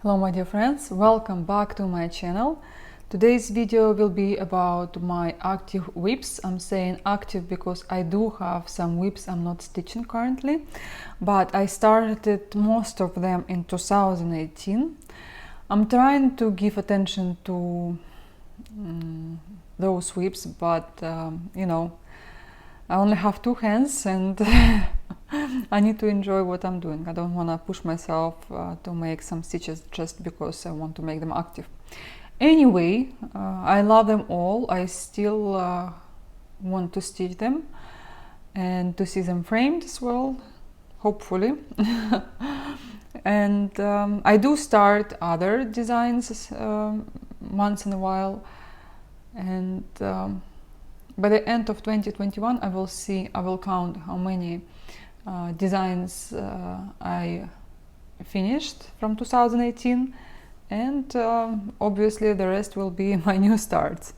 Hello my dear friends, welcome back to my channel. Today's video will be about my active whips. I'm saying active because I do have some whips I'm not stitching currently, but I started most of them in 2018. I'm trying to give attention to those whips, but you know, I only have two hands and I need to enjoy what I'm doing. I don't want to push myself to make some stitches just because I want to make them active. Anyway, I love them all. I still want to stitch them and to see them framed as well, hopefully. And I do start other designs once in a while, and by the end of 2021 I will count how many designs I finished from 2018, and obviously the rest will be my new starts.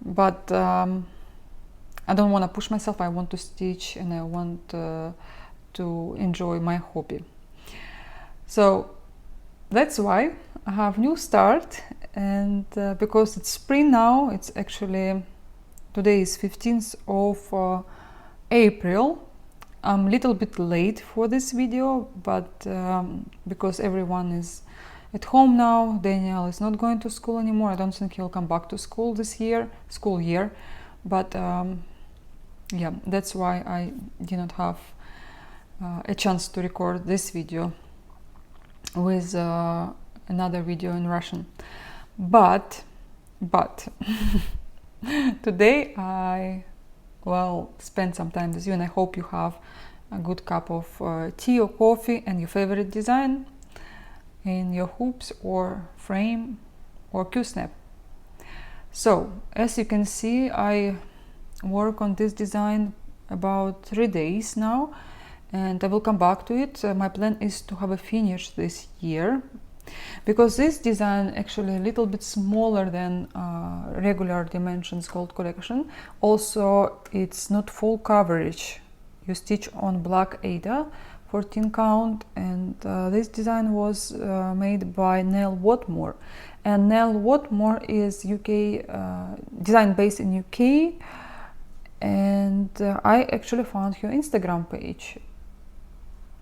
But I don't want to push myself. I want to stitch and I want to enjoy my hobby. So that's why I have new start, and because it's spring now, it's actually today is 15th of April. I'm a little bit late for this video, but because everyone is at home now, Daniel is not going to school anymore. I don't think he'll come back to school this school year. But yeah, that's why I did not have a chance to record this video with another video in Russian. But today I spend some time with you, and I hope you have a good cup of tea or coffee and your favorite design in your hoops or frame or Q-snap. So as you can see, I work on this design about 3 days now, and I will come back to it. My plan is to have a finish this year, because this design actually a little bit smaller than regular dimensions gold collection. Also, it's not full coverage. You stitch on black Ada 14 count, and this design was made by Nell Watmore, and Nell Watmore is UK design based in UK, and I actually found her Instagram page.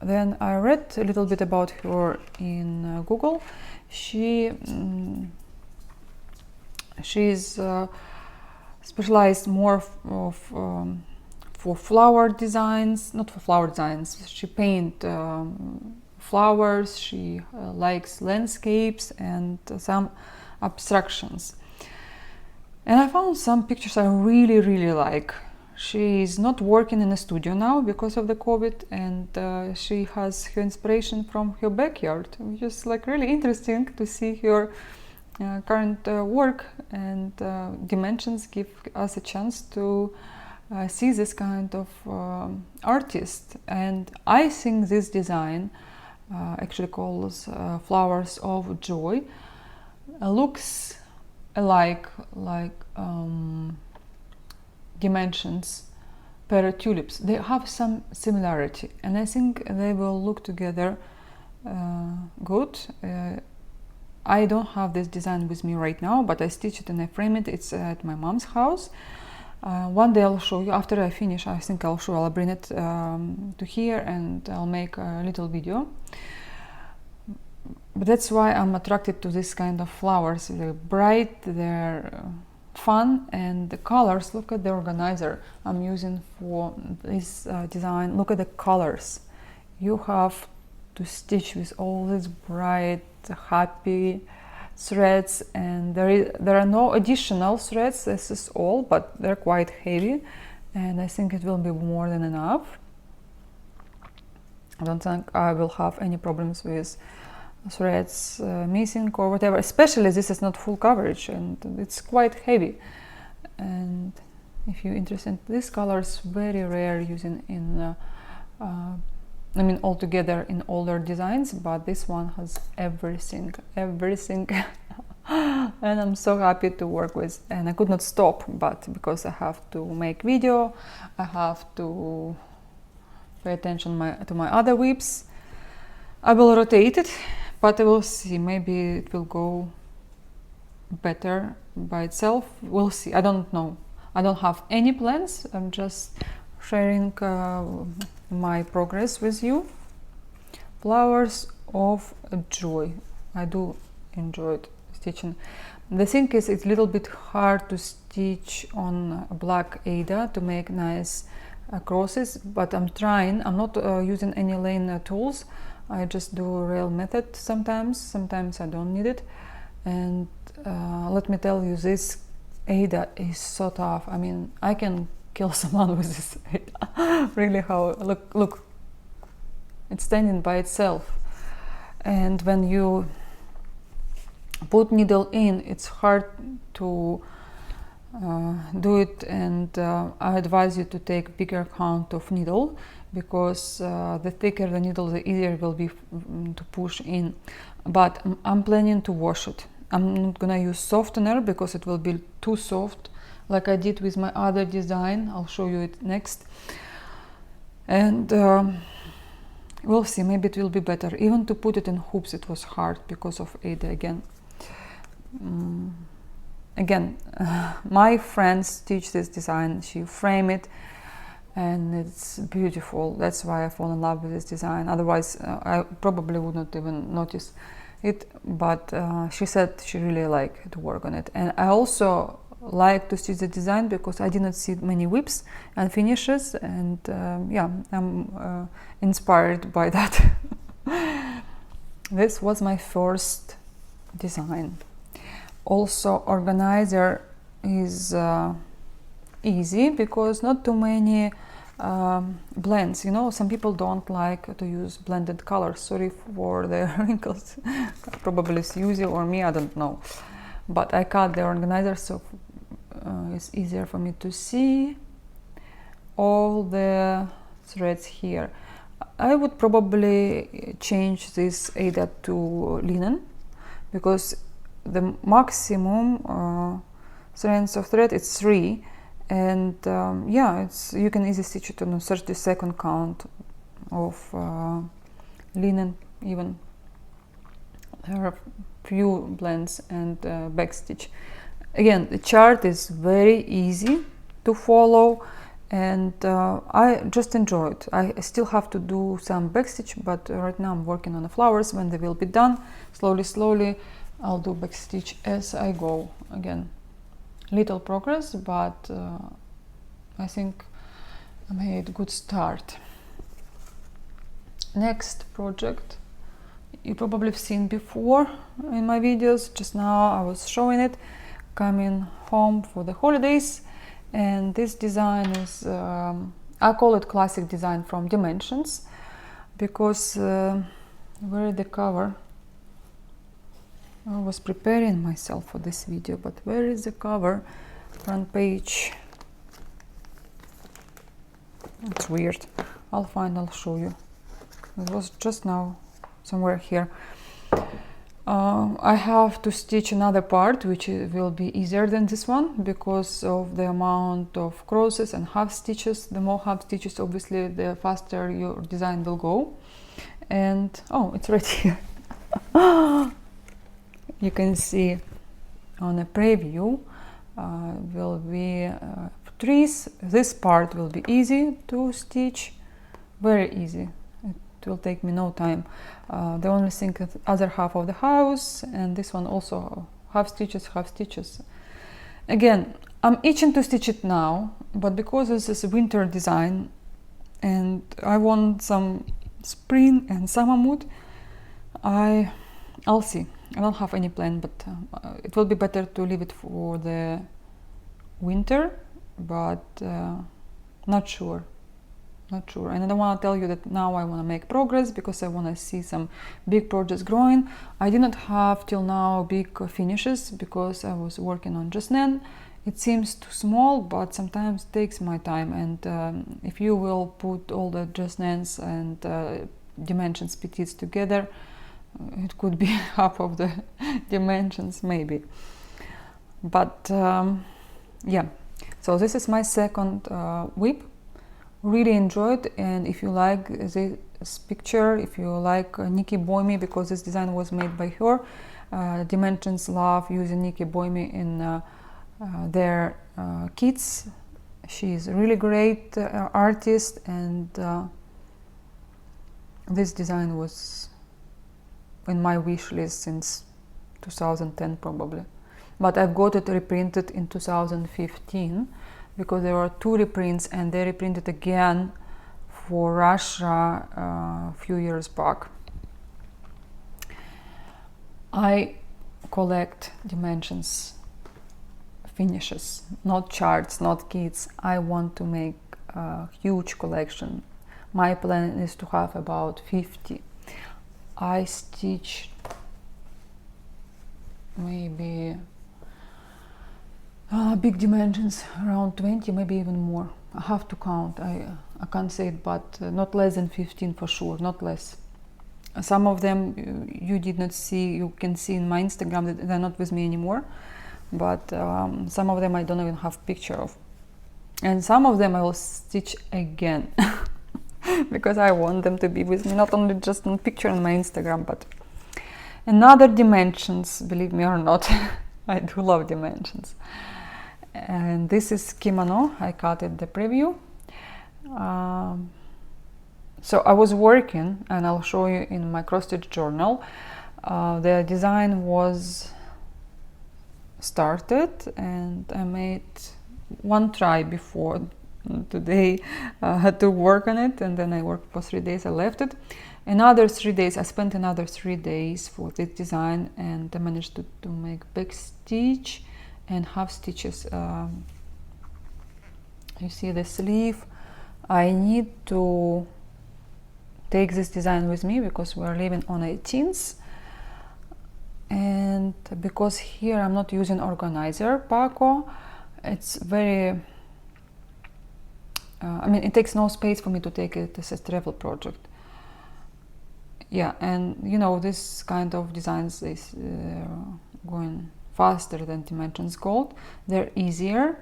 Then I read a little bit about her in Google. She's specialized more for flower designs, not for flower designs. She paints flowers. She likes landscapes and some abstractions. And I found some pictures I really like. She is not working in a studio now because of the COVID, and she has her inspiration from her backyard, which is like really interesting to see her current work, and dimensions give us a chance to see this kind of artist. And I think this design actually calls Flowers of Joy looks alike like dimensions per tulips. They have some similarity, and I think they will look together good. I don't have this design with me right now, but I stitch it and I frame it. It's at my mom's house. One day I'll show you. After I finish, I think I'll bring it to here, and I'll make a little video. But that's why I'm attracted to this kind of flowers. They're bright, they're fun, and the colors. Look at the organizer I'm using for this design. Look at the colors. You have to stitch with all these bright, happy threads, and there are no additional threads. This is all, but they're quite heavy, and I think it will be more than enough. I don't think I will have any problems with threads missing or whatever, especially this is not full coverage and it's quite heavy. And if you're interested in these colors, very rare using in I mean altogether in older designs, but this one has everything and I'm so happy to work with, and I could not stop, but because I have to make video, I have to pay attention to my other whips. I will rotate it but I will see, maybe it will go better by itself. We'll see. I don't know. I don't have any plans. I'm just sharing my progress with you. Flowers of joy. I do enjoy stitching. The thing is, it's a little bit hard to stitch on black Aida to make nice crosses, but I'm trying. I'm not using any lane tools. I just do a rail method sometimes I don't need it. And let me tell you, this Aida is so tough. I mean, I can kill someone with this Aida. Really, how, look, it's standing by itself. And when you put needle in, it's hard to do it, and I advise you to take bigger count of needle, because the thicker the needle, the easier it will be to push in. But I'm planning to wash it. I'm not gonna use softener because it will be too soft, like I did with my other design. I'll show you it next. And we'll see, maybe it will be better. Even to put it in hoops, it was hard because of Aida again. My friend stitched this design. She framed it, and it's beautiful. That's why I fall in love with this design. Otherwise, I probably would not even notice it. But she said she really liked to work on it. And I also like to stitch the design because I did not see many whips and finishes. And yeah, I'm inspired by that. This was my first design. Also, organizer is easy because not too many blends. You know, some people don't like to use blended colors. Sorry for the wrinkles. Probably it's Susie or me, I don't know. But I cut the organizer, so it's easier for me to see all the threads here. I would probably change this Aida to linen, because the maximum strength of thread is 3, and yeah, you can easily stitch it on a 30-second count of linen. Even there are few blends and back stitch. Again, the chart is very easy to follow, and I just enjoy it. I still have to do some back stitch, but right now I'm working on the flowers. When they will be done, slowly I'll do back stitch as I go. Again, little progress, but I think I made good start. Next project you probably have seen before in my videos. Just now I was showing it, coming home for the holidays, and this design is I call it classic design from Dimensions, because where is the cover? I was preparing myself for this video, but where is the cover? Front page. It's weird. I'll show you. It was just now somewhere here. I have to stitch another part, which will be easier than this one because of the amount of crosses and half stitches. The more half stitches, obviously, the faster your design will go. And oh, it's right here. You can see on a preview will be trees. This part will be easy to stitch, very easy. It will take me no time. The only thing is the other half of the house, and this one also half stitches. Again, I'm itching to stitch it now, but because this is a winter design and I want some spring and summer mood, I'll see. I don't have any plan, but it will be better to leave it for the winter, but not sure. And I don't want to tell you that now I want to make progress because I want to see some big projects growing. I did not have till now big finishes because I was working on just then. It seems too small, but sometimes it takes my time, and if you will put all the just nans and dimensions petites together, it could be half of the dimensions maybe. But yeah, so this is my second whip. Really enjoyed, and if you like this picture if you like Nikki Boyme, because this design was made by her. Dimensions love using Nikki Boyme in their kits. She's a really great artist, and this design was in my wish list since 2010 probably, but I've got it reprinted in 2015 because there were 2 reprints, and they reprinted again for Russia a few years back. I collect dimensions finishes, not charts, not kits. I want to make a huge collection. My plan is to have about 50. I stitched maybe big dimensions around 20, maybe even more. I have to count. I can't say it, but not less than 15 for sure, not less. Some of them you did not see, you can see in my Instagram that they're not with me anymore, but some of them I don't even have picture of, and some of them I will stitch again because I want them to be with me, not only just on picture on my Instagram, but another dimensions, believe me or not. I do love dimensions. And this is kimono. I cut it the preview. So I was working, and I'll show you in my cross stitch journal. The design was started, and I made one try before today. I had to work on it, and then I worked for 3 days. I left it. Another 3 days. I spent another 3 days for this design, and I managed to make back stitch and half stitches. You see the sleeve. I need to take this design with me because we are living on 18th, and because here I'm not using organizer Paco, it's very I mean, it takes no space for me to take it as a travel project. Yeah, and you know, this kind of designs is going faster than Dimensions Gold. They're easier,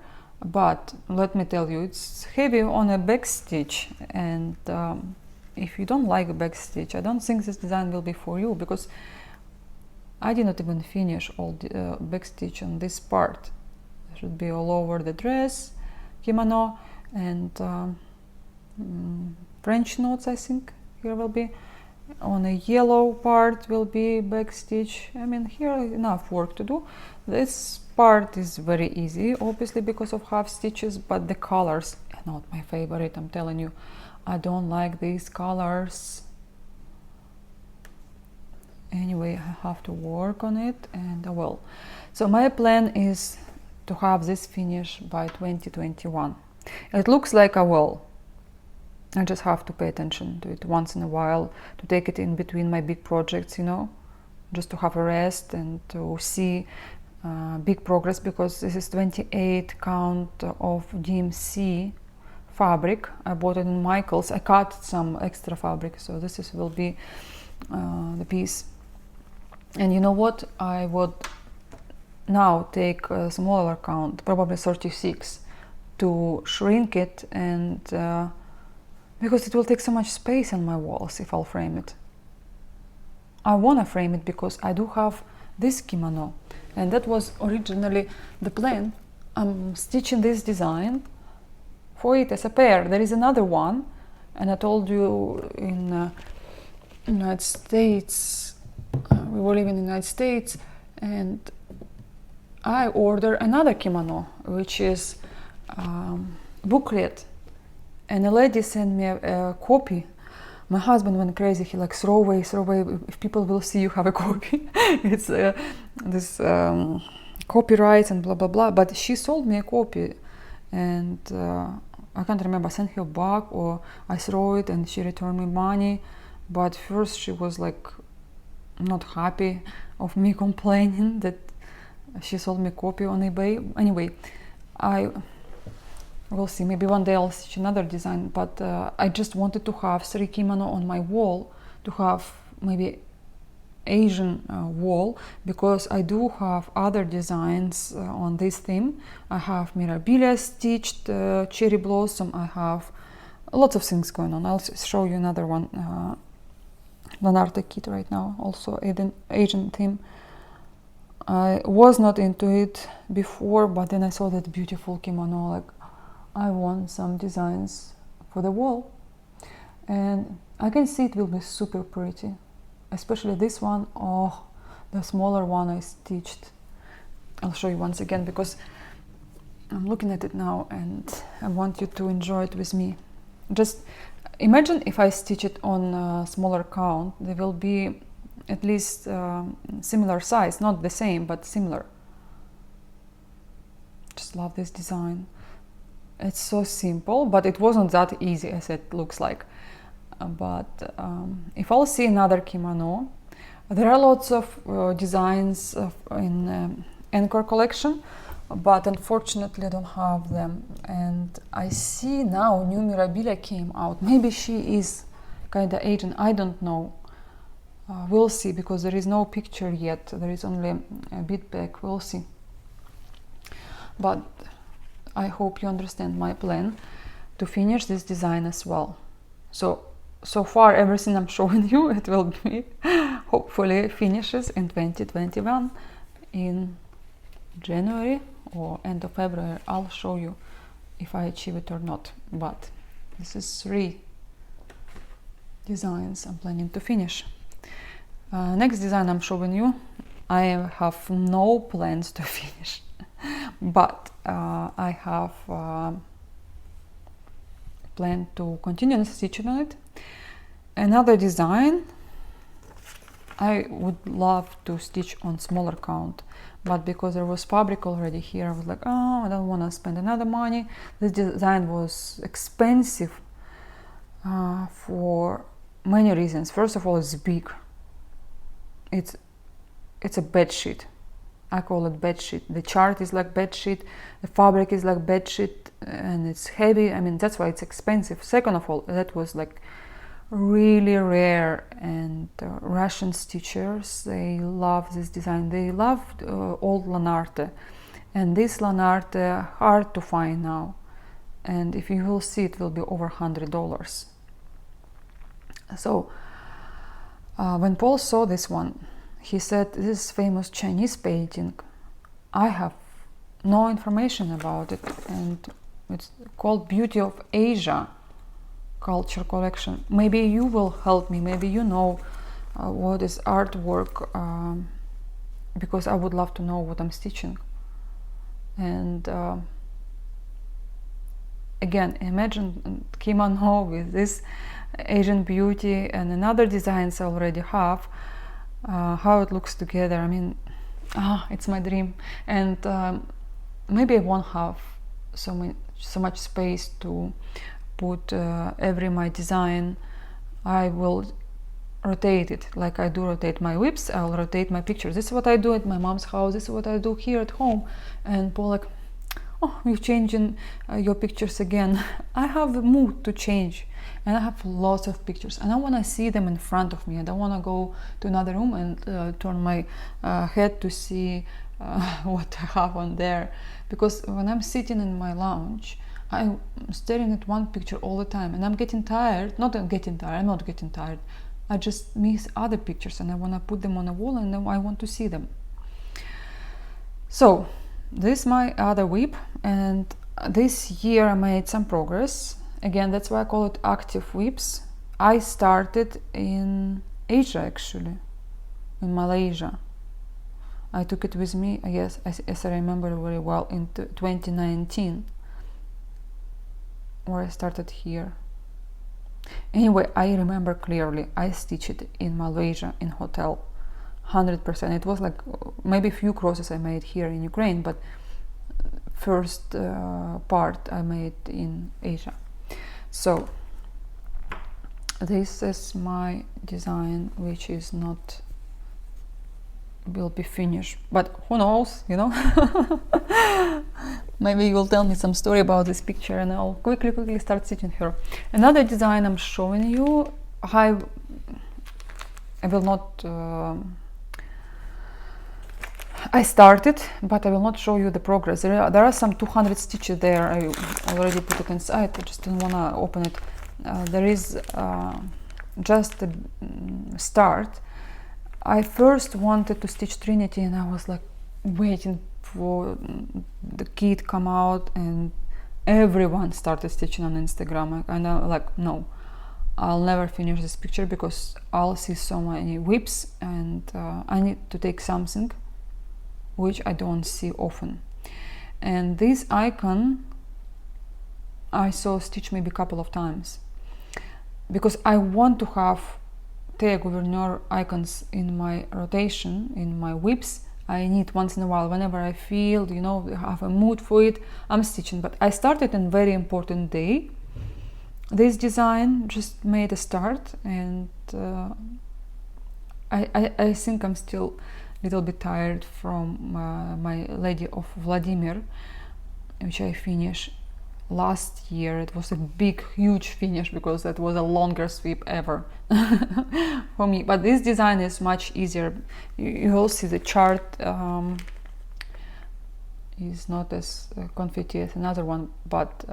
but let me tell you, it's heavy on a back stitch, and if you don't like a back stitch, I don't think this design will be for you, because I did not even finish all the back stitch on this part. It should be all over the dress, kimono, and French knots, I think here will be. On a yellow part will be back stitch. I mean, here enough work to do. This part is very easy, obviously, because of half stitches, but the colors are not my favorite, I'm telling you. I don't like these colors. Anyway, I have to work on it, and I will. So my plan is to have this finished by 2021. It looks like I will. I just have to pay attention to it once in a while, to take it in between my big projects, you know, just to have a rest and to see big progress, because this is 28 count of DMC fabric. I bought it in Michael's. I cut some extra fabric, so this is, will be the piece. And you know what? I would now take a smaller count, probably 36, to shrink it, and because it will take so much space on my walls if I'll frame it. I want to frame it because I do have this kimono, and that was originally the plan. I'm stitching this design for it as a pair. There is another one, and I told you in United States, we were living in the United States, and I ordered another kimono, which is booklet. And a lady sent me a copy. My husband went crazy. He like, throw away, if people will see you have a copy. It's this copyright and blah blah blah. But she sold me a copy, and I can't remember, I sent her back or I throw it and she returned me money. But first she was like not happy of me complaining that she sold me a copy on eBay. Anyway, we'll see, maybe one day I'll stitch another design, but I just wanted to have 3 kimono on my wall, to have maybe Asian wall, because I do have other designs on this theme. I have Mirabilia stitched cherry blossom, I have lots of things going on. I'll show you another one, Lanarte kit right now, also Asian theme. I was not into it before, but then I saw that beautiful kimono, like I want some designs for the wall, and I can see it will be super pretty, especially this one. Oh, the smaller one I stitched. I'll show you once again because I'm looking at it now and I want you to enjoy it with me. Just imagine if I stitch it on a smaller count, they will be at least similar size, not the same, but similar. Just love this design. It's so simple, but it wasn't that easy as it looks like. But if I'll see another kimono, there are lots of designs in Anchor collection, but unfortunately I don't have them. And I see now new Mirabilia came out. Maybe she is kind of Asian, I don't know. We'll see, because there is no picture yet. There is only a bit back. We'll see. But I hope you understand my plan to finish this design as well. So far everything I'm showing you, it will be hopefully finishes in 2021 in January or end of February. I'll show you if I achieve it or not. But this is 3 designs I'm planning to finish. Next design I'm showing you, I have no plans to finish, but I have planned to continue stitching on it. Another design I would love to stitch on smaller count, but because there was fabric already here, I was like, oh, I don't want to spend another money. This design was expensive for many reasons. First of all, it's big. It's a bed sheet. I call it bed sheet. The chart is like bed sheet, the fabric is like bed sheet, and it's heavy. I mean, that's why it's expensive. Second of all, that was like really rare, and Russian stitchers, they love this design. They loved old Lanarte, and this Lanarte hard to find now, and if you will see, it will be over $100. So when Paul saw this one, he said, this is famous Chinese painting. I have no information about it, and it's called Beauty of Asia Culture Collection. Maybe you will help me, maybe you know what is artwork, because I would love to know what I'm stitching. And again, imagine kimono with this Asian beauty and another designs I already have, how it looks together. I mean, it's my dream. And maybe I won't have so much space to put every my design. I will rotate it like I do rotate my whips. I'll rotate my pictures. This is what I do at my mom's house. This is what I do here at home. And Paul like, oh, you're changing your pictures again. I have the mood to change, and I have lots of pictures, and I want to see them in front of me. I don't want to go to another room and turn my head to see what I have on there, because when I'm sitting in my lounge, I'm staring at one picture all the time, and I'm getting tired. I'm not getting tired. I just miss other pictures, and I want to put them on a wall, and then I want to see them. So this is my other whip, and this year I made some progress. Again, that's why I call it active whips. I started in Asia, actually, in Malaysia. I took it with me, I guess, as I remember very well, in 2019, where I started here. Anyway, I remember clearly, I stitched it in Malaysia, in hotel, 100%. It was like maybe a few crosses I made here in Ukraine, but first part I made in Asia. So this is my design, which is not will be finished, but who knows, you know. Maybe you will tell me some story about this picture, and I'll quickly start stitching her. Another design I'm showing you, I will not I started, but I will not show you the progress. There are some 200 stitches there. I already put it inside. I just didn't want to open it there is just a start. I first wanted to stitch Trinity, and I was like waiting for the kit come out, and everyone started stitching on Instagram, and I'm like, no, I'll never finish this picture because I'll see so many whips, and I need to take something which I don't see often. And this icon I saw stitch maybe a couple of times, because I want to have Théa Gouverneur icons in my rotation, in my whips. I need once in a while, whenever I feel, you know, have a mood for it, I'm stitching. But I started on very important day. This design just made a start, and I think I'm still a little bit tired from my Lady of Vladimir, which I finished last year. It was a big, huge finish because that was the longest sweep ever for me. But this design is much easier. You will see the chart is not as confetti as another one, but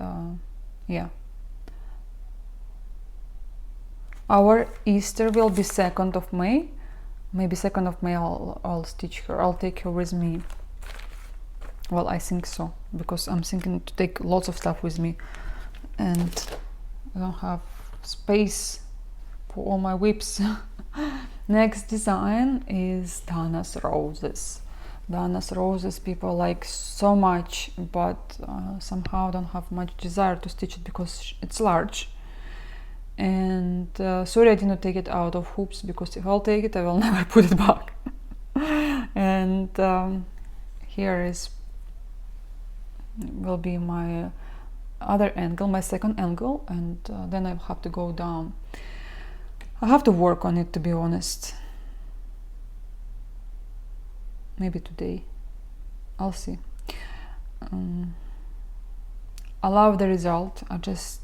yeah. Our Easter will be 2nd of May. Maybe 2nd of May I'll stitch her. I'll take her with me. Well, I think so, because I'm thinking to take lots of stuff with me, and I don't have space for all my whips. Next design is Dana's Roses. Dana's Roses people like so much, but somehow don't have much desire to stitch it because it's large. And sorry I didn't take it out of hoops, because if I'll take it I will never put it back. And here will be my other angle, my second angle, and then I'll have to go down. I have to work on it, to be honest. Maybe today, I'll see. I love the result, I just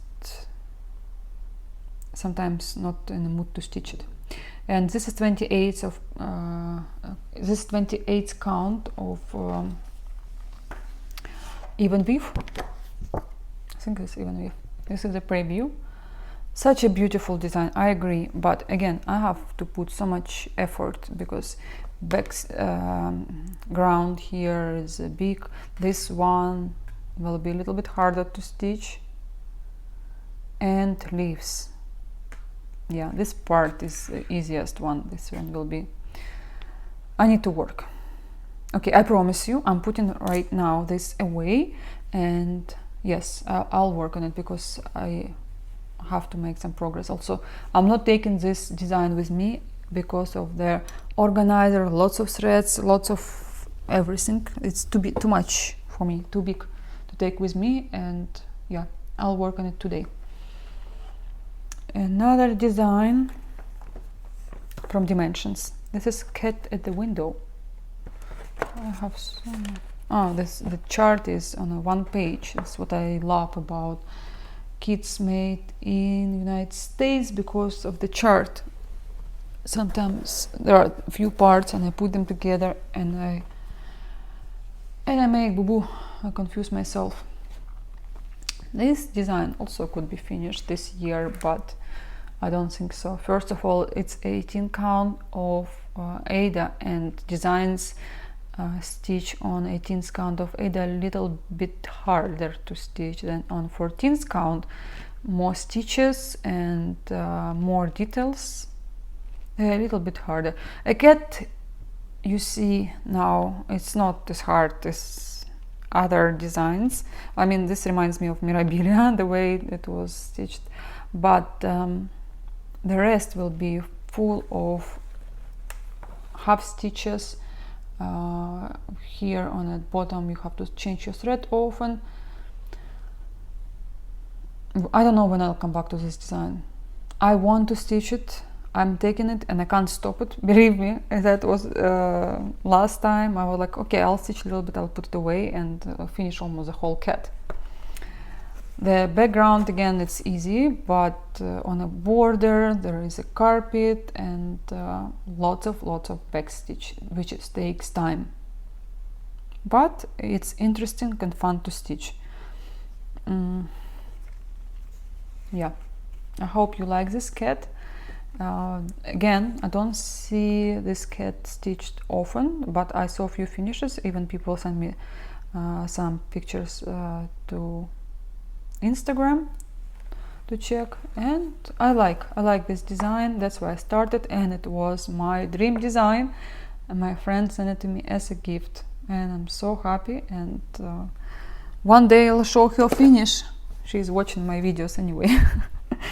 sometimes not in the mood to stitch it. And this is 28th of this 28th count of even weave. I think it's even weave. This is the preview. Such a beautiful design, I agree, but again I have to put so much effort because back's ground here is big. This one will be a little bit harder to stitch, and leaves. Yeah, this part is the easiest one. This one will be, I need to work. Okay, I promise you, I'm putting right now this away, and yes, I'll work on it because I have to make some progress. Also, I'm not taking this design with me because of the organizer, lots of threads, lots of everything. It's too much for me, too big to take with me, and yeah, I'll work on it today. Another design from Dimensions. This is Cat at the Window. I have some. Oh, the chart is on a one page. That's what I love about kits made in the United States, because of the chart. Sometimes there are a few parts and I put them together and I make boo-boo. I confuse myself. This design also could be finished this year, but I don't think so. First of all, it's 18 count of Ada, and designs stitch on 18th count of Ada a little bit harder to stitch than on 14th count. More stitches and more details. They're a little bit harder. A cat, you see now, it's not as hard as other designs. I mean, this reminds me of Mirabilia, the way it was stitched, but the rest will be full of half stitches. Here on the bottom you have to change your thread often. I don't know when I'll come back to this design. I want to stitch it. I'm taking it and I can't stop it. Believe me, that was last time. I was like, okay, I'll stitch a little bit, I'll put it away, and finish almost the whole cat. The background, again, it's easy, but on a border there is a carpet and lots of backstitch, which takes time. But it's interesting and fun to stitch. Yeah, I hope you like this cat. Again, I don't see this cat stitched often, but I saw a few finishes. Even people send me some pictures to Instagram to check, and I like this design. That's why I started, and it was my dream design, and my friend sent it to me as a gift, and I'm so happy. And one day I'll show her finish. She's watching my videos anyway.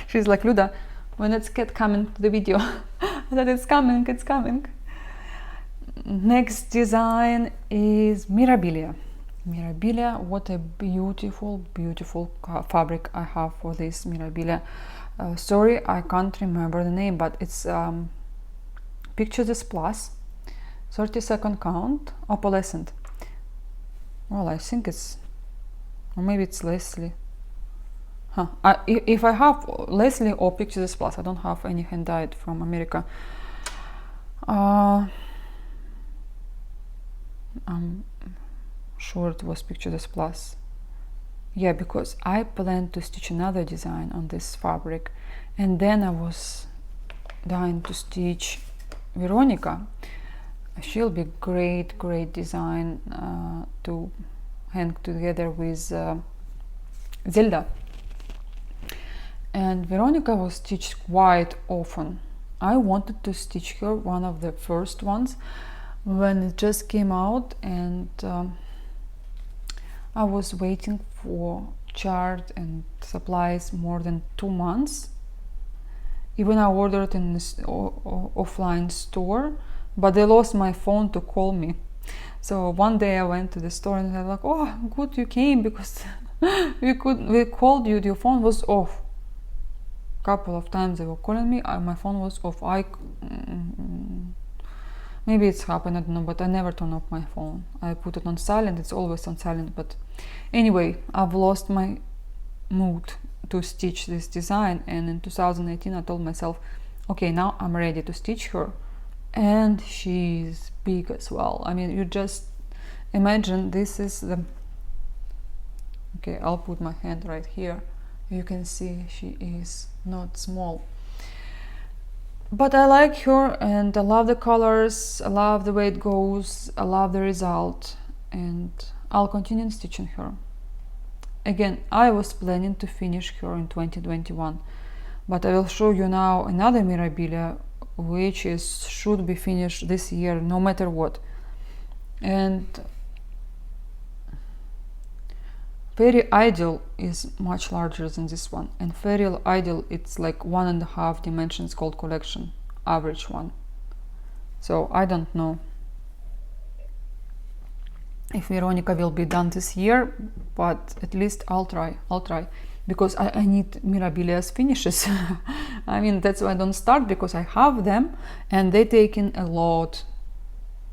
She's like, Luda, when it's cat coming to the video? I said, it's coming. Next design is Mirabilia. Mirabilia, what a beautiful fabric I have for this Mirabilia. Sorry, I can't remember the name, but it's Picture This Plus, 30-second count, opalescent. Well, I think it's, or maybe it's Leslie. If I have Leslie or Picture This Plus, I don't have any hand-dyed from America. I'm sure it was Picture This Plus. Yeah, because I planned to stitch another design on this fabric, and then I was dying to stitch Veronica. She'll be great design to hang together with Zelda. And Veronica was stitched quite often. I wanted to stitch her, one of the first ones, when it just came out, and I was waiting for chart and supplies more than 2 months. Even I ordered in this offline store, but they lost my phone to call me. So one day I went to the store and they're like, oh, good you came, because we called you, your phone was off. Couple of times they were calling me, my phone was off. Maybe it's happened, I don't know, but I never turn off my phone. I put it on silent, it's always on silent. But anyway, I've lost my mood to stitch this design, and in 2018 I told myself, okay, now I'm ready to stitch her. And she's big as well. I mean, you just imagine this is the, okay, I'll put my hand right here. You can see she is not small. But I like her, and I love the colors, I love the way it goes, I love the result, and I'll continue stitching her. Again, I was planning to finish her in 2021, but I will show you now another Mirabilia, which should be finished this year, no matter what. And Fairy Ideal is much larger than this one, and Fairy Ideal, it's like 1.5 dimensions called collection, average one. So I don't know if Veronica will be done this year, but at least I'll try, because I need Mirabilia's finishes. I mean, that's why I don't start, because I have them and they take in a lot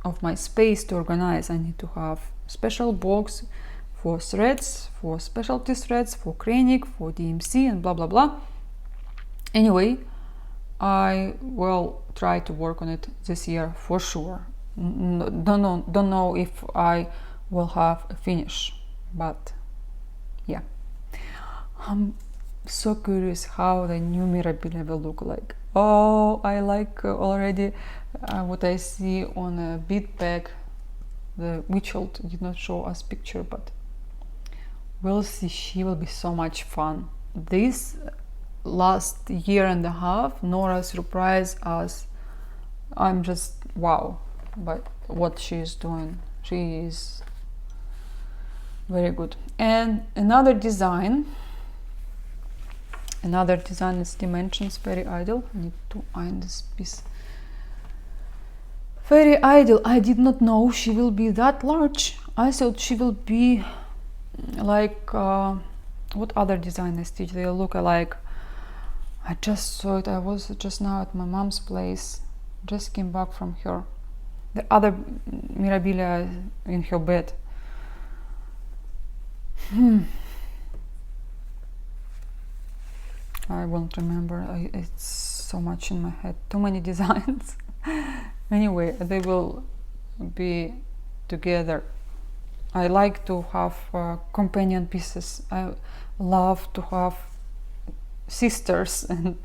of my space to organize. I need to have special box for threads, for specialty threads, for Kreinik, for DMC, and blah blah blah. Anyway, I will try to work on it this year for sure. Don't know if I will have a finish, but yeah, I'm so curious how the new Mirabilia will look like. Oh, I like already what I see on a bead bag. The Witchelt did not show us picture, but we'll see. She will be so much fun. This last year and a half, Nora surprised us. I'm just wow by what she is doing. She is very good. And another design is Dimensions Fairy Ideal. I need to iron this piece. Fairy Ideal, I did not know she will be that large. I thought she will be like what other design I stitched? They look alike. I just saw it. I was just now at my mom's place. Just came back from her. The other Mirabilia in her bed. I won't remember. It's so much in my head. Too many designs. Anyway, they will be together. I like to have companion pieces. I love to have sisters and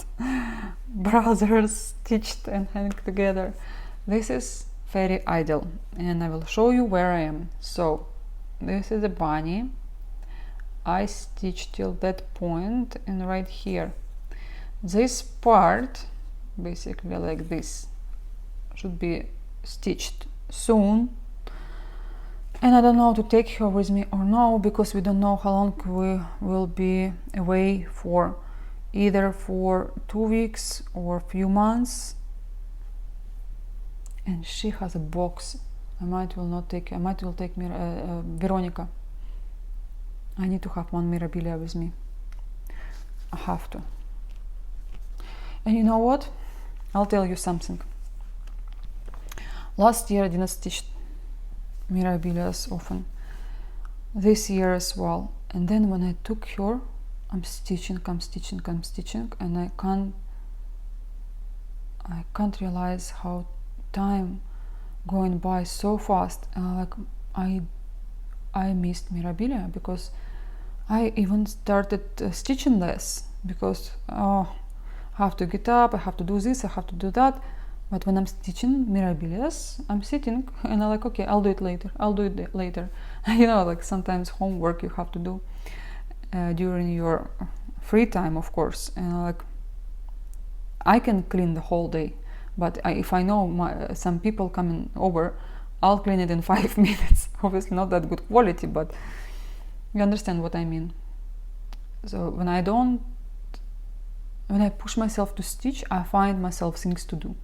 brothers stitched and hang together. This is very ideal, and I will show you where I am. So this is a bunny. I stitched till that point, and right here this part, basically like this, should be stitched soon. And I don't know to take her with me or no, because we don't know how long we will be away for, either for 2 weeks or a few months. And she has a box. I might will take Veronica. I need to have one Mirabilia with me. I have to. And you know what? I'll tell you something. Last year I didn't stitch Mirabilias often. This year as well. And then when I took her, I'm stitching, and I can't realize how time going by so fast. I missed Mirabilia, because I even started stitching less, because I have to get up, I have to do this, I have to do that. But when I'm stitching Mirabilias, I'm sitting and I'm like, okay, I'll do it later. You know, like sometimes homework you have to do during your free time, of course. And like, I can clean the whole day, but if I know some people coming over, I'll clean it in 5 minutes. Obviously not that good quality, but you understand what I mean. So when I push myself to stitch, I find myself things to do.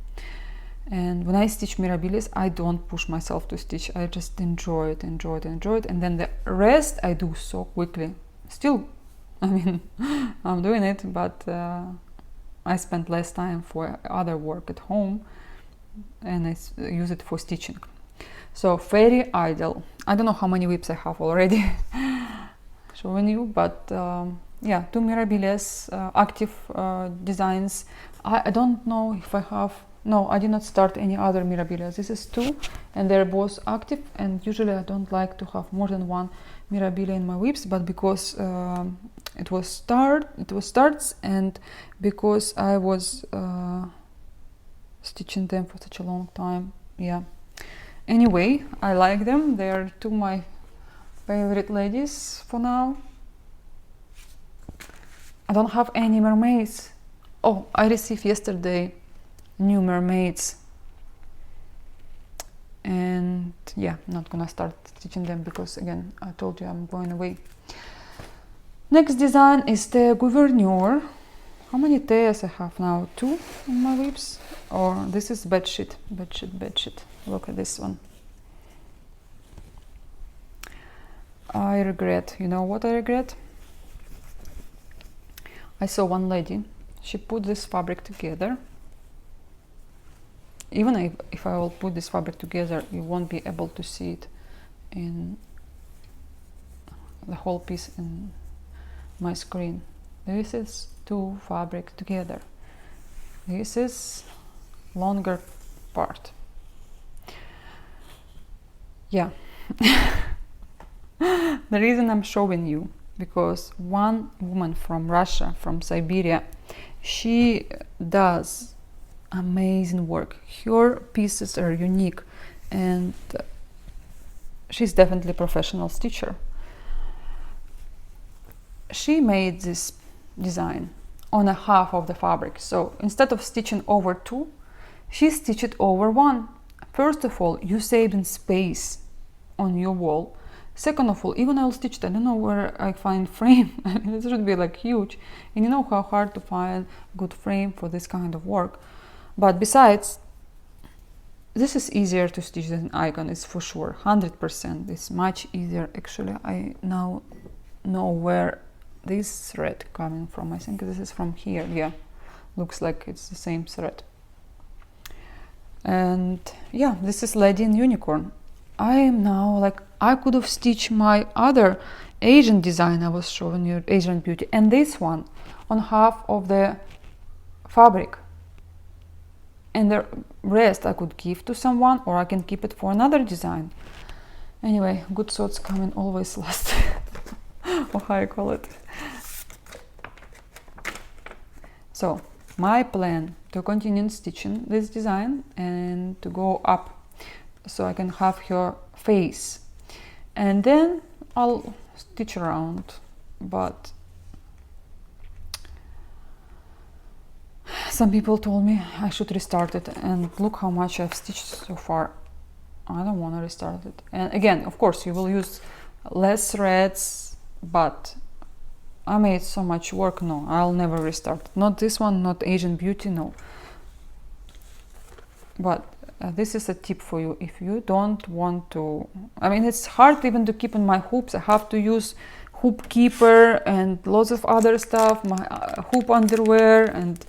And when I stitch Mirabilis, I don't push myself to stitch. I just enjoy it. And then the rest I do so quickly. Still, I mean, I'm doing it, but I spend less time for other work at home, and I use it for stitching. So very ideal. I don't know how many whips I have already showing you, but yeah, 2 Mirabilis active designs. I don't know if I have. No, I did not start any other Mirabilias. This is 2, and they're both active. And usually I don't like to have more than 1 Mirabilia in my whips, but because it was starts, and because I was stitching them for such a long time. Yeah. Anyway, I like them. They are 2 my favorite ladies for now. I don't have any mermaids. Oh, I received yesterday new mermaids, and yeah, not gonna start stitching them because, again, I told you I'm going away. Next design is the Gouverneur. How many tails I have now? 2 in my whips. Or this is bedsheet. Look at this one. I regret. You know what I regret? I saw one lady. She put this fabric together. Even if I will put this fabric together, you won't be able to see it in the whole piece in my screen. This is 2 fabric together. This is longer part. Yeah. The reason I'm showing you, because one woman from Russia, from Siberia, she does amazing work. Her pieces are unique, and she's definitely a professional stitcher. She made this design on a half of the fabric. So instead of stitching over 2, she stitched it over 1. First of all, you saved in space on your wall. Second of all, even I'll stitch it, I don't know where I find frame. It should be like huge, and you know how hard to find good frame for this kind of work. But besides, this is easier to stitch than Icon, it's for sure, 100%. It's much easier. Actually, I now know where this thread coming from. I think this is from here. Yeah, looks like it's the same thread. And yeah, this is Lady and Unicorn. I am now like, I could have stitched my other Asian design I was showing you, Asian Beauty, and this one on half of the fabric. And the rest I could give to someone, or I can keep it for another design. Anyway, good thoughts coming always last. Or how I call it. So my plan to continue stitching this design and to go up so I can have her face, and then I'll stitch around. But some people told me I should restart it, and look how much I've stitched so far. I don't want to restart it. And again, of course, you will use less threads, but I made so much work. No, I'll never restart it. Not this one, not Asian Beauty, no. But this is a tip for you if you don't want to. I mean, it's hard even to keep on my hoops. I have to use hoop keeper and lots of other stuff, my hoop underwear and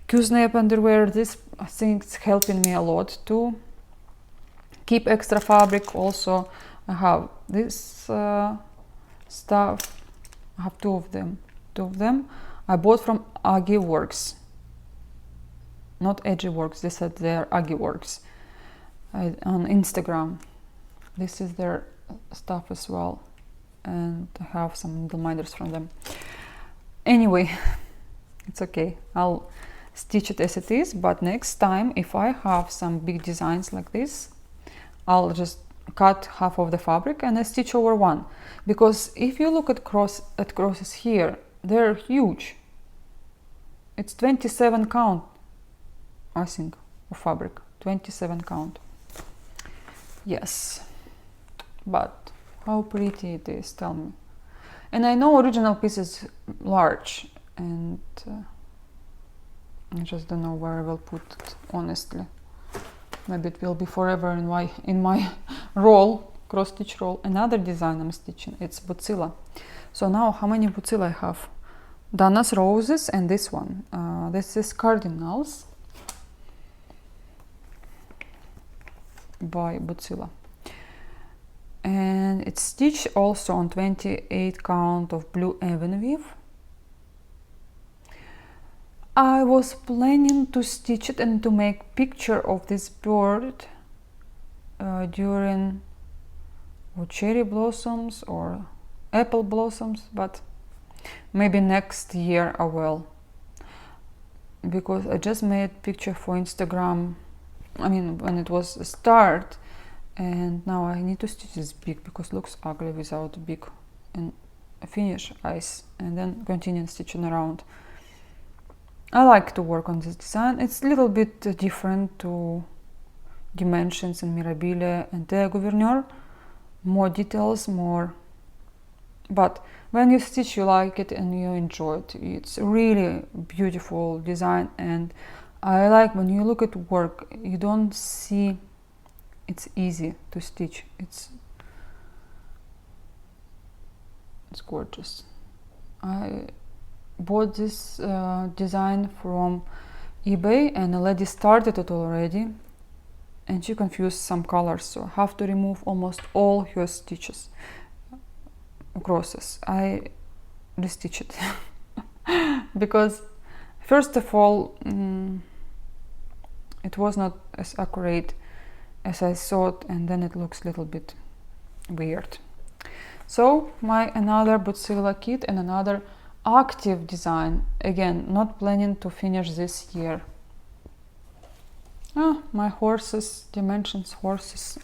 Q-snap underwear. This I think is helping me a lot to keep extra fabric. Also, I have this stuff. I have two of them. I bought from Aggie Works, not Edgy Works. They said they're Aggie Works on Instagram. This is their stuff as well, and I have some needle minders from them. Anyway, it's okay. I'll stitch it as it is, but next time if I have some big designs like this, I'll just cut half of the fabric and I stitch over one, because if you look at crosses here, they're huge. It's 27 count, I think, of fabric. 27 count. Yes, but how pretty it is, tell me. And I know original piece is large, and I just don't know where I will put it, honestly. Maybe it will be forever in my roll, cross stitch roll. Another design I'm stitching, it's Butzilla. So now how many Butzilla I have? Dana's Roses and this one. This is Cardinals by Butzilla. And it's stitched also on 28 count of blue ebony weave. I was planning to stitch it and to make picture of this bird during cherry blossoms or apple blossoms, but maybe next year I will, because I just made picture for Instagram. I mean, when it was a start, and now I need to stitch this big because it looks ugly without big, and finish eyes and then continue stitching around. I like to work on this design. It's a little bit different to Dimensions and Mirabile and the Gouverneur. More details, more. But when you stitch, you like it and you enjoy it. It's really beautiful design, and I like when you look at work, you don't see it's easy to stitch. It's gorgeous. I bought this design from eBay, and a lady started it already and she confused some colors, so I have to remove almost all her stitches, crosses. I restitch it because first of all it was not as accurate as I thought, and then it looks a little bit weird. So my another Butzilla kit and another active design, again not planning to finish this year. My horses, Dimensions horses.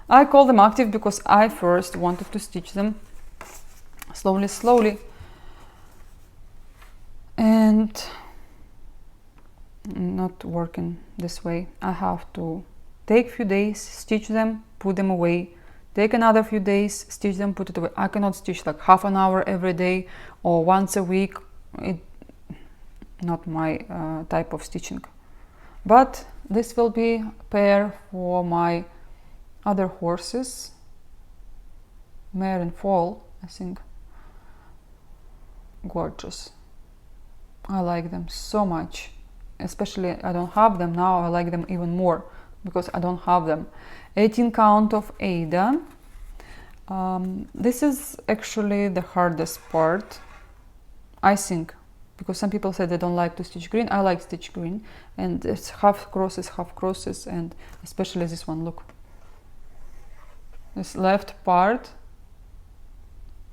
I call them active because I first wanted to stitch them slowly, and not working this way. I have to take few days, stitch them, put them away, take another few days, stitch them, put it away. I cannot stitch like half an hour every day or once a week. Not my type of stitching. But this will be a pair for my other horses, Mare and Fall, I think. Gorgeous. I like them so much. Especially I don't have them now, I like them even more because I don't have them. 18 count of Ada. This is actually the hardest part, I think, because some people say they don't like to stitch green. I like stitch green, and it's half crosses, and especially this one, look. This left part,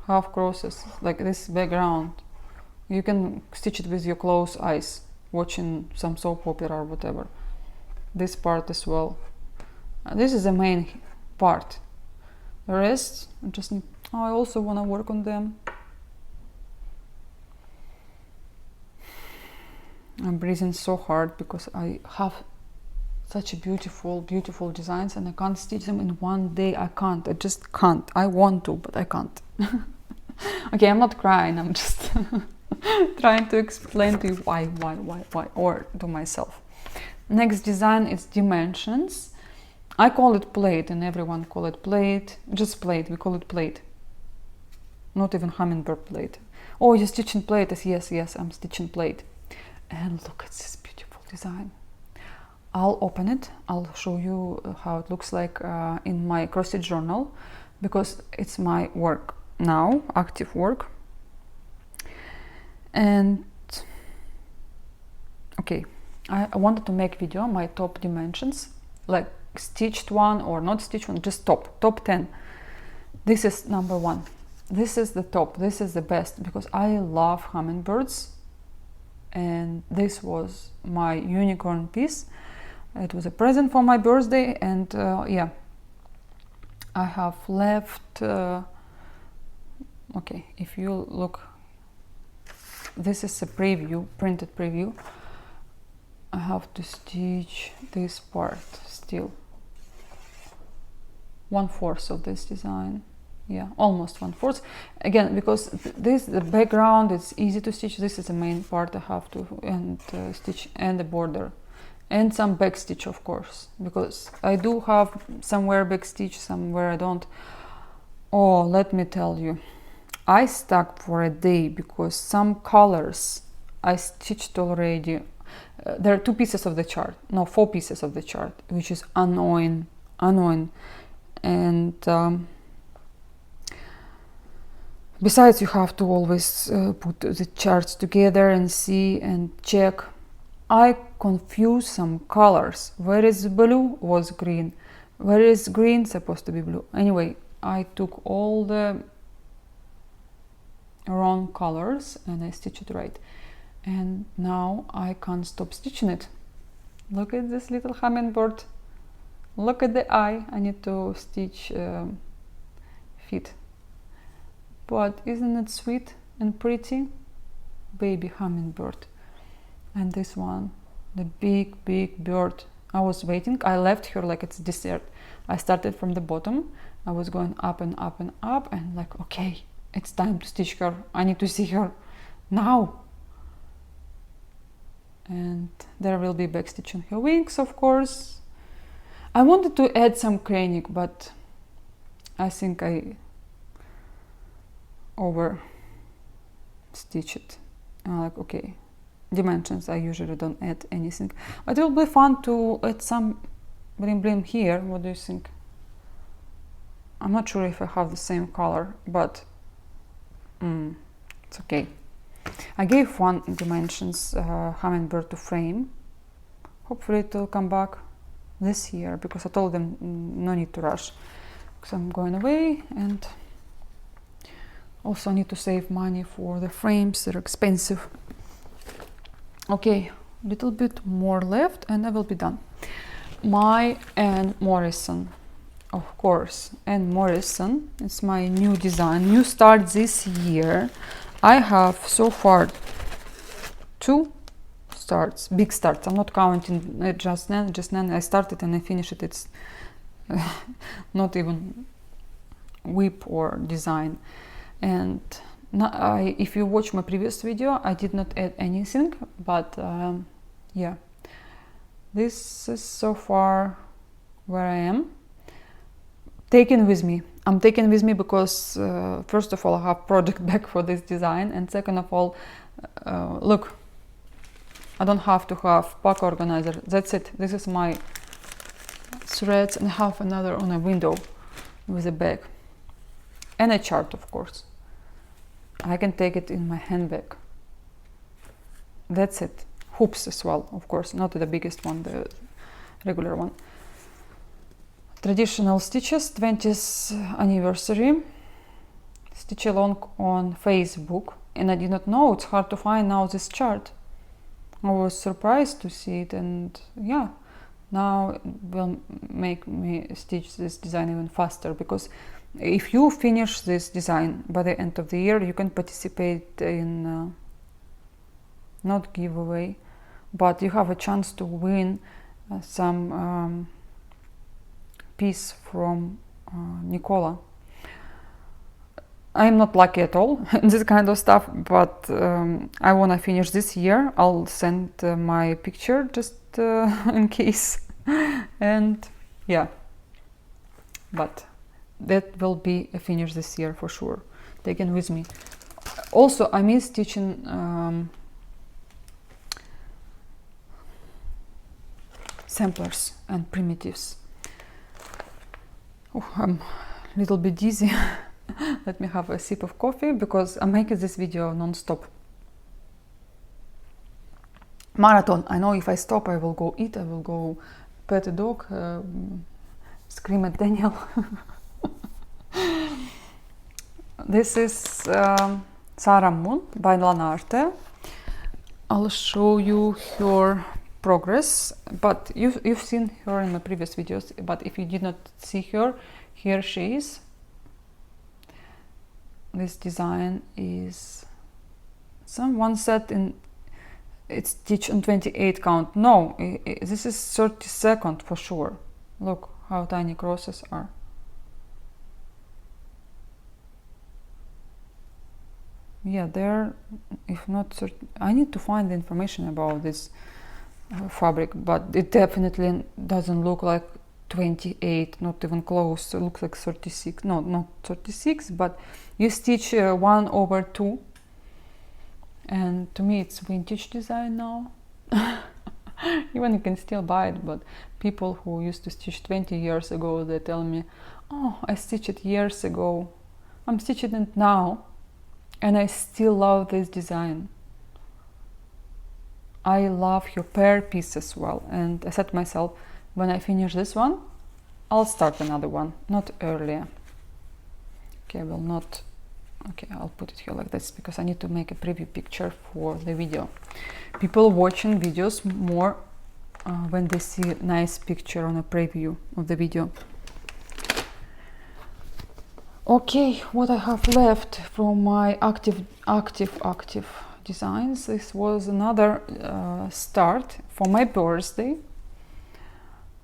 half crosses, like this background. You can stitch it with your closed eyes, watching some soap opera or whatever. This part as well. This is the main part. The rest, I also want to work on them. I'm breathing so hard because I have such a beautiful designs and I can't stitch them in one day. I can't. I just can't. I want to, but I can't. Okay, I'm not crying. I'm just trying to explain to you why, or to myself. Next design is dimensions. I call it plate and everyone call it plate. Just plate. We call it plate. Not even hummingbird plate. Oh, you're stitching plate. Yes, I'm stitching plate. And look at this beautiful design. I'll open it. I'll show you how it looks like in my cross stitch journal, because it's my work now, active work. And okay, I wanted to make video my top dimensions, like stitched one or not stitched one, just top 10. This is number 1. This is the top. This is the best because I love hummingbirds. And this was my unicorn piece. It was a present for my birthday, and yeah, I have left. Okay, if you look, this is a preview, printed preview. I have to stitch this part still. 1/4 of this design. Yeah, almost 1/4. Again, because the background, it's easy to stitch. This is the main part I have to stitch, and the border, and some back stitch, of course, because I do have somewhere back stitch, somewhere I don't. Oh, let me tell you, I stuck for a day because some colors I stitched already. There are 2 pieces of the chart, no, 4 pieces of the chart, which is annoying, and besides, you have to always put the charts together and see and check. I confused some colors. Where is blue was green. Where is green supposed to be blue. Anyway, I took all the wrong colors and I stitched it right. And now I can't stop stitching it. Look at this little hummingbird. Look at the eye. I need to stitch feet. But isn't it sweet and pretty? Baby hummingbird. And this one, the big bird. I was waiting. I left her like it's dessert. I started from the bottom. I was going up and up and up, and like, okay, it's time to stitch her. I need to see her now. And there will be back stitch on her wings, of course. I wanted to add some craning, but I think I over stitch it. Like, okay, dimensions, I usually don't add anything, but it will be fun to add some bling here. What do you think? I'm not sure if I have the same color, but it's okay. I gave 1 dimensions hummingbird to frame. Hopefully it will come back this year, because I told them no need to rush, because I'm going away, and also I need to save money for the frames. They're expensive. Okay, a little bit more left and I will be done. My Anne Morrison, of course. Anne Morrison, it's my new design, new start this year. I have so far 2 starts, big starts. I'm not counting just then. I started and I finished it. It's not even whip or design. And if you watch my previous video, I did not add anything, but yeah, this is so far where I am. Taken with me. I'm taken with me because first of all, I have project back for this design, and second of all, look, I don't have to have pack organizer. That's it. This is my threads, and I have another on a window with a bag and a chart, of course. I can take it in my handbag. That's it. Hoops as well, of course, not the biggest one, the regular one. Traditional stitches, 20th anniversary. Stitch along on Facebook. and I did not know. It's hard to find now this chart. I was surprised to see it, and yeah, now it will make me stitch this design even faster, because if you finish this design by the end of the year, you can participate in not giveaway, but you have a chance to win some piece from Nicola. I'm not lucky at all in this kind of stuff, but I want to finish this year. I'll send my picture just in case. And yeah, but that will be a finish this year for sure, taken with me. Also, I miss teaching samplers and primitives. Oh, I'm a little bit dizzy. Let me have a sip of coffee, because I'm making this video non-stop. Marathon. I know if I stop, I will go eat, I will go pet a dog, scream at Daniel. This is Sarah Moon by Lanarte. I'll show you her progress, but you've seen her in my previous videos, but if you did not see her, here she is. This design is, someone said it's stitched on 28 count. No, this is 32nd for sure. Look how tiny crosses are. Yeah, they're, if not 30, I need to find the information about this fabric, but it definitely doesn't look like 28, not even close. It looks like 36. No, not 36, but you stitch 1/2, and to me it's vintage design now. Even you can still buy it, but people who used to stitch 20 years ago, they tell me, oh, I stitched it years ago, I'm stitching it now, and I still love this design. I love your pair piece as well, and I said to myself, when I finish this one, I'll start another one, not earlier. Okay, I will not. Okay, I'll put it here like this, because I need to make a preview picture for the video. People watching videos more when they see a nice picture on a preview of the video. Okay, what I have left from my active designs, this was another start for my birthday.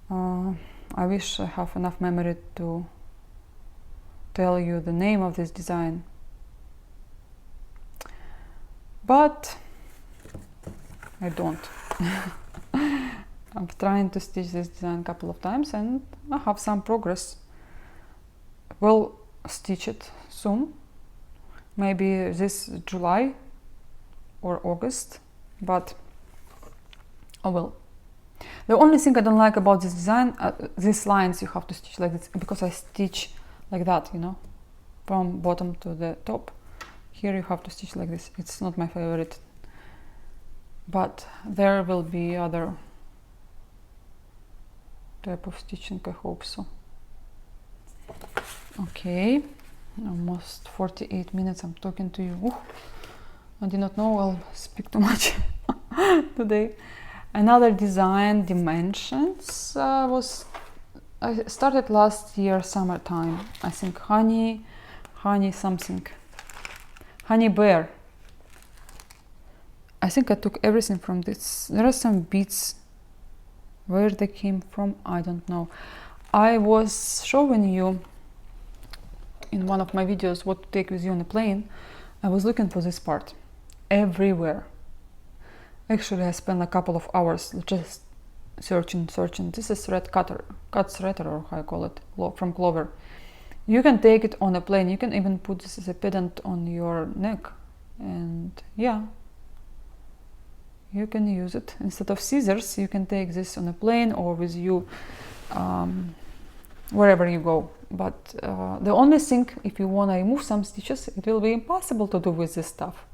I wish I have enough memory to tell you the name of this design, but I don't. I'm trying to stitch this design a couple of times, and I have some progress. We'll stitch it soon, maybe this July or August, but I will. The only thing I don't like about this design, these lines you have to stitch like this, because I stitch like that, you know, from bottom to the top. Here you have to stitch like this. It's not my favorite, but there will be other type of stitching, I hope so. Okay, almost 48 minutes I'm talking to you. Ooh, I did not know I'll speak too much today. Another design, Dimensions, I started last year summertime. I think honey something, Honey Bear. I think I took everything from this. There are some beads. Where they came from, I don't know. I was showing you in one of my videos what to take with you on a plane. I was looking for this part everywhere. Actually, I spent a couple of hours just searching. This is thread cutter, cut threader, or how I call it, from Clover. You can take it on a plane. You can even put this as a pendant on your neck, and yeah, you can use it instead of scissors. You can take this on a plane or with you wherever you go. But the only thing, if you want to remove some stitches, it will be impossible to do with this stuff.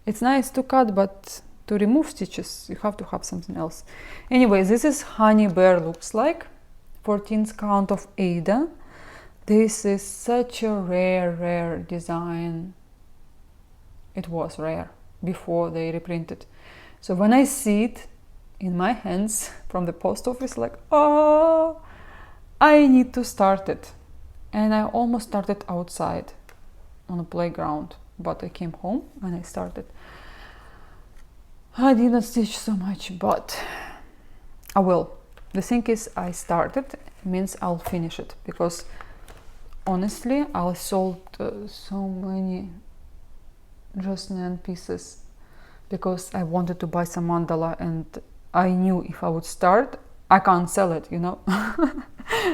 It's nice to cut, but to remove stitches you have to have something else. Anyway, this is Honey Bear looks like, 14th count of Ada. This is such a rare design. it was rare before they reprinted. So when I see it in my hands from the post office, like, oh, I need to start it. And I almost started outside on a playground, but I came home and I started. I didn't stitch so much, but I will. The thing is, I started, means I'll finish it, because honestly, I sold so many Josnian pieces because I wanted to buy some mandala, and I knew if I would start, I can't sell it, you know.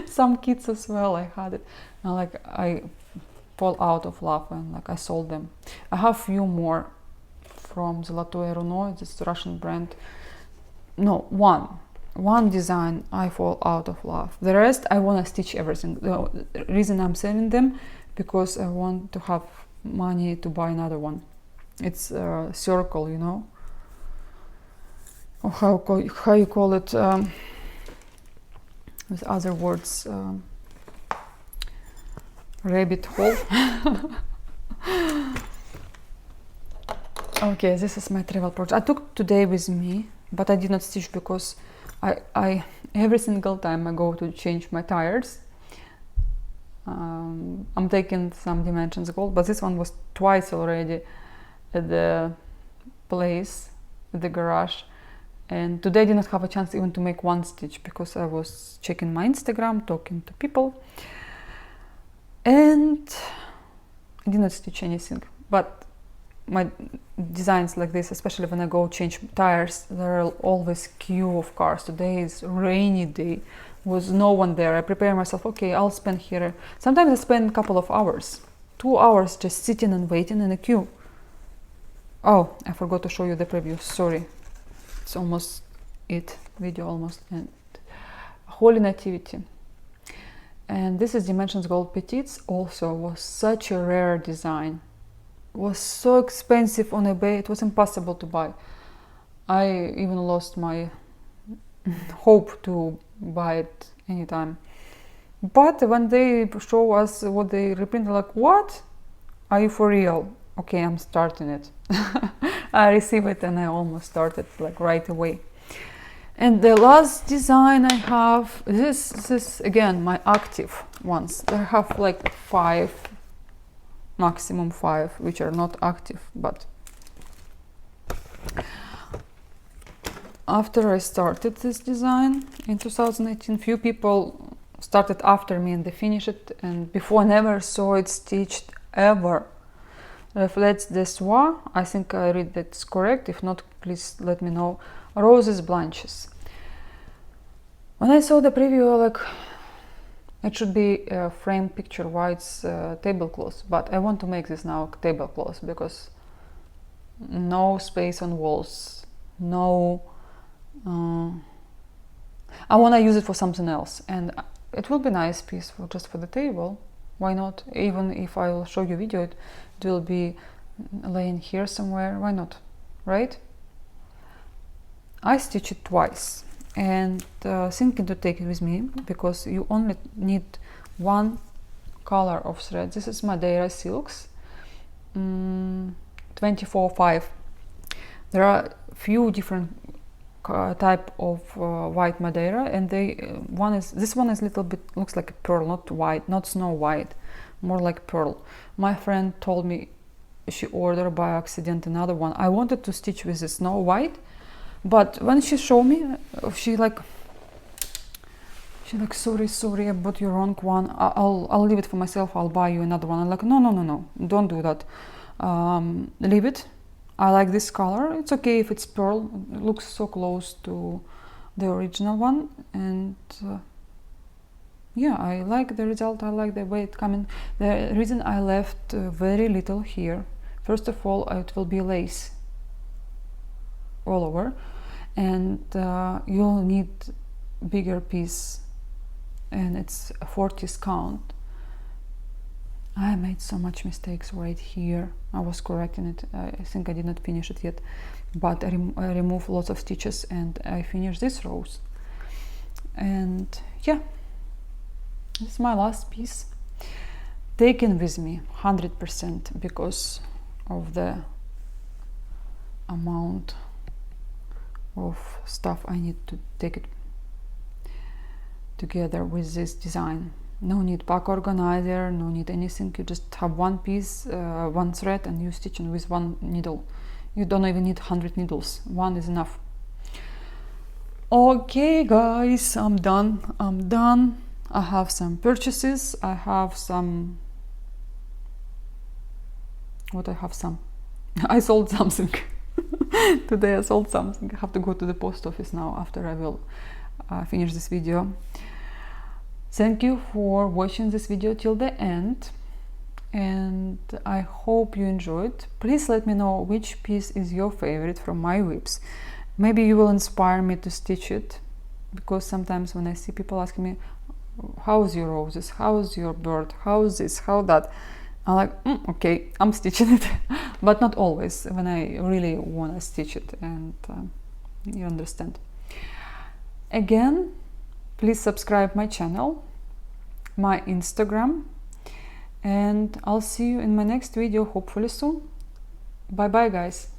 Some kits as well, I had it, and like I fall out of love, and like I sold them. I have few more from Zolotoye Runo, this Russian brand. No, one design I fall out of love. The rest I want to stitch everything. The reason I'm selling them, because I want to have money to buy another one. It's a circle, you know, or how you call it with other words, rabbit hole. Okay, this is my travel project. I took today with me, but I did not stitch because I every single time I go to change my tires, I'm taking some dimensions gold, but this one was twice already at the place, at the garage, and today I did not have a chance even to make one stitch because I was checking my Instagram, talking to people, and I did not stitch anything. But my designs like this, especially when I go change tires, there are always queue of cars. Today is rainy day, was no one there. I prepare myself, okay, I'll spend here. Sometimes I spend a couple of hours, 2 hours just sitting and waiting in a queue. Oh, I forgot to show you the preview, sorry. It's almost it, video almost end. Holy Nativity. And this is Dimensions Gold Petites, also was such a rare design. Was so expensive on eBay, it was impossible to buy. I even lost my hope to buy it anytime. But when they show us what they reprinted, like, what? Are you for real? Okay, I'm starting it. I received it and I almost started like right away. And the last design I have, this is again my active ones. I have like 5, maximum 5, which are not active, but after I started this design in 2018, few people started after me and they finished it, and before I never saw it stitched ever. Reflets des Soies, I think I read that's correct, if not please let me know. Roses Blanches. When I saw the preview, like, it should be a frame picture whites tablecloth, but I want to make this now tablecloth because no space on walls, no, I want to use it for something else, and it will be nice piece for just for the table. Why not? Even if I will show you video, it will be laying here somewhere. Why not? Right? I stitch it twice, and thinking to take it with me because you only need one color of thread. This is Madeira Silks 24/5. There are few different type of white Madeira, and this one is little bit looks like a pearl, not white, not snow white, more like pearl. My friend told me she ordered by accident another one. I wanted to stitch with the snow white, but when she showed me, she like sorry, I bought your wrong one. I'll leave it for myself. I'll buy you another one. I'm like, no, don't do that. Leave it. I like this color. It's okay if it's pearl. It looks so close to the original one, and yeah, I like the result. I like the way it coming. The reason I left very little here, first of all, it will be lace all over, and you'll need bigger piece, and it's a 40s count. I made so much mistakes right here. I was correcting it. I think I did not finish it yet, but I removed lots of stitches and I finished this rows. And yeah, this is my last piece. Taken with me 100% because of the amount of stuff I need to take it together with this design. No need back organizer, no need anything. You just have one piece, one thread, and you stitch it with one needle. You don't even need 100 needles. One is enough. Okay guys, I'm done. I have some purchases. I have some I sold something. Today I sold something. I have to go to the post office now after I will finish this video. Thank you for watching this video till the end, and I hope you enjoyed. Please let me know which piece is your favorite from my whips. Maybe you will inspire me to stitch it, because sometimes when I see people asking me, how's your roses, how's your bird, how's this, how that, I'm like, okay, I'm stitching it. But not always, when I really want to stitch it, and you understand. Again, please subscribe my channel, my Instagram, and I'll see you in my next video, hopefully soon. Bye bye guys.